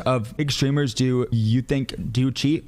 Of big streamers do you think do cheat?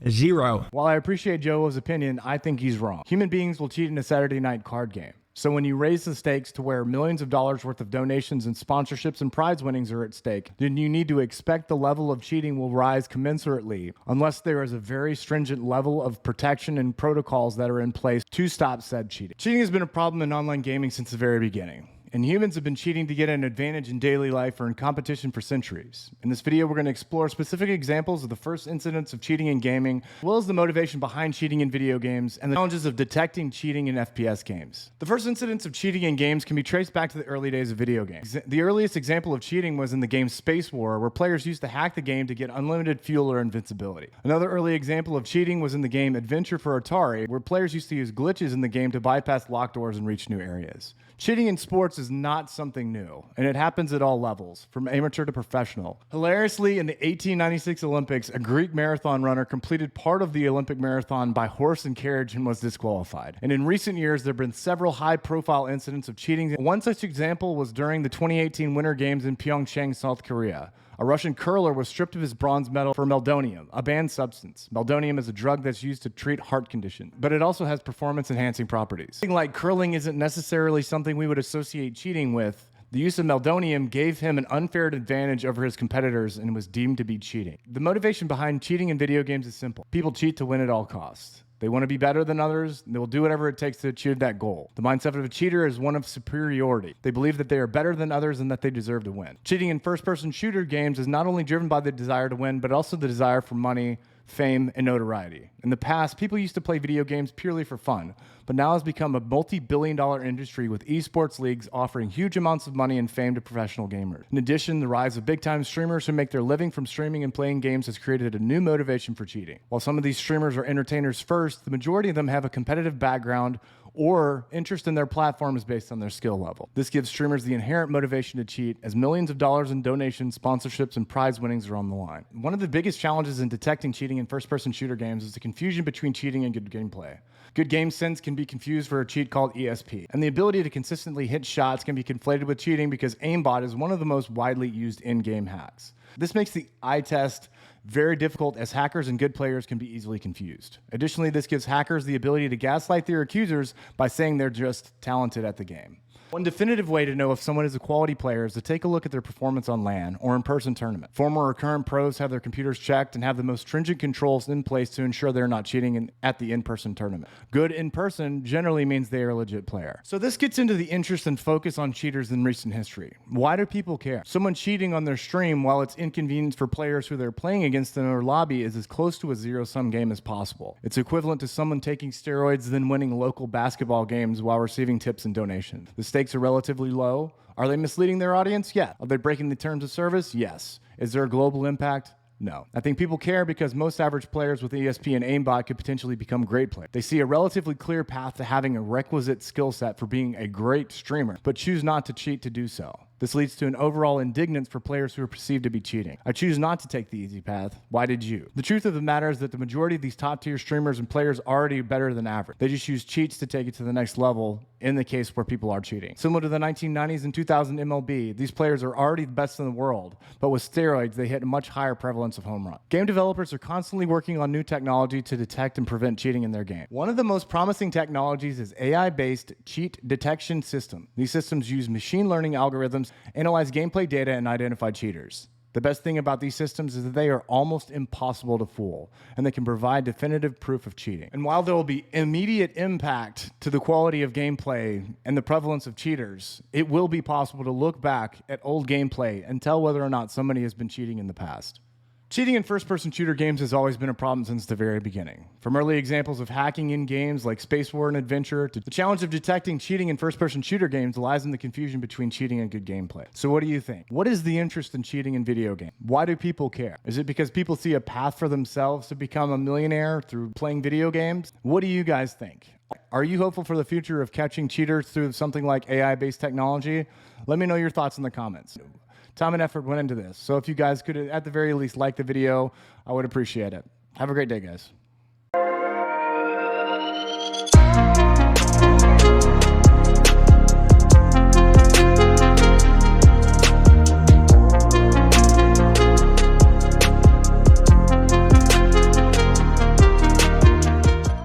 0. While I appreciate Joe's opinion, I think he's wrong. Human beings will cheat in a Saturday night card game. So when you raise the stakes to where millions of dollars worth of donations and sponsorships and prize winnings are at stake, then you need to expect the level of cheating will rise commensurately unless there is a very stringent level of protection and protocols that are in place to stop said cheating. Cheating has been a problem in online gaming since the very beginning. And humans have been cheating to get an advantage in daily life or in competition for centuries. In this video, we're going to explore specific examples of the first incidents of cheating in gaming, as well as the motivation behind cheating in video games and the challenges of detecting cheating in FPS games. The first incidents of cheating in games can be traced back to the early days of video games. The earliest example of cheating was in the game Space War, where players used to hack the game to get unlimited fuel or invincibility. Another early example of cheating was in the game Adventure for Atari, where players used to use glitches in the game to bypass locked doors and reach new areas. Cheating in sports is not something new, and it happens at all levels, from amateur to professional. Hilariously, in the 1896 Olympics, a Greek marathon runner completed part of the Olympic marathon by horse and carriage and was disqualified. And in recent years, there have been several high-profile incidents of cheating. One such example was during the 2018 Winter Games in Pyeongchang, South Korea. A Russian curler was stripped of his bronze medal for Meldonium, a banned substance. Meldonium is a drug that's used to treat heart conditions, but it also has performance-enhancing properties. Something like curling isn't necessarily something we would associate cheating with. The use of Meldonium gave him an unfair advantage over his competitors and was deemed to be cheating. The motivation behind cheating in video games is simple. People cheat to win at all costs. They want to be better than others, and they will do whatever it takes to achieve that goal. The mindset of a cheater is one of superiority. They believe that they are better than others and that they deserve to win. Cheating in first-person shooter games is not only driven by the desire to win, but also the desire for money, fame, and notoriety. In the past, people used to play video games purely for fun, but now has become a multi-billion-dollar industry with esports leagues offering huge amounts of money and fame to professional gamers. In addition, the rise of big-time streamers who make their living from streaming and playing games has created a new motivation for cheating. While some of these streamers are entertainers first, the majority of them have a competitive background or interest in their platform is based on their skill level. This gives streamers the inherent motivation to cheat, as millions of dollars in donations, sponsorships, and prize winnings are on the line. One of the biggest challenges in detecting cheating in first-person shooter games is the confusion between cheating and good gameplay. Good game sense can be confused for a cheat called ESP, and the ability to consistently hit shots can be conflated with cheating because aimbot is one of the most widely used in-game hacks. This makes the eye test very difficult, as hackers and good players can be easily confused. Additionally, this gives hackers the ability to gaslight their accusers by saying they're just talented at the game. One definitive way to know if someone is a quality player is to take a look at their performance on LAN or in-person tournament. Former or current pros have their computers checked and have the most stringent controls in place to ensure they're not cheating at the in-person tournament. Good in-person generally means they are a legit player. So this gets into the interest and focus on cheaters in recent history. Why do people care? Someone cheating on their stream, while it's inconvenient for players who they're playing against in their lobby, is as close to a zero-sum game as possible. It's equivalent to someone taking steroids then winning local basketball games while receiving tips and donations. The stakes are relatively low. Are they misleading their audience? Yeah. Are they breaking the terms of service? Yes. Is there a global impact? No. I think people care because most average players with ESP and aimbot could potentially become great players. They see a relatively clear path to having a requisite skill set for being a great streamer, but choose not to cheat to do so. This leads to an overall indignance for players who are perceived to be cheating. I choose not to take the easy path. Why did you? The truth of the matter is that the majority of these top-tier streamers and players are already better than average. They just use cheats to take it to the next level in the case where people are cheating. Similar to the 1990s and 2000 MLB, these players are already the best in the world, but with steroids, they hit a much higher prevalence of home runs. Game developers are constantly working on new technology to detect and prevent cheating in their game. One of the most promising technologies is AI-based cheat detection system. These systems use machine learning algorithms, analyze gameplay data, and identify cheaters. The best thing about these systems is that they are almost impossible to fool, and they can provide definitive proof of cheating. And while there will be immediate impact to the quality of gameplay and the prevalence of cheaters, it will be possible to look back at old gameplay and tell whether or not somebody has been cheating in the past. Cheating in first-person shooter games has always been a problem since the very beginning. From early examples of hacking in games like Space War and Adventure, to the challenge of detecting cheating in first-person shooter games lies in the confusion between cheating and good gameplay. So what do you think? What is the interest in cheating in video games? Why do people care? Is it because people see a path for themselves to become a millionaire through playing video games? What do you guys think? Are you hopeful for the future of catching cheaters through something like AI-based technology? Let me know your thoughts in the comments. Time and effort went into this, so if you guys could, at the very least, like the video, I would appreciate it. Have a great day, guys.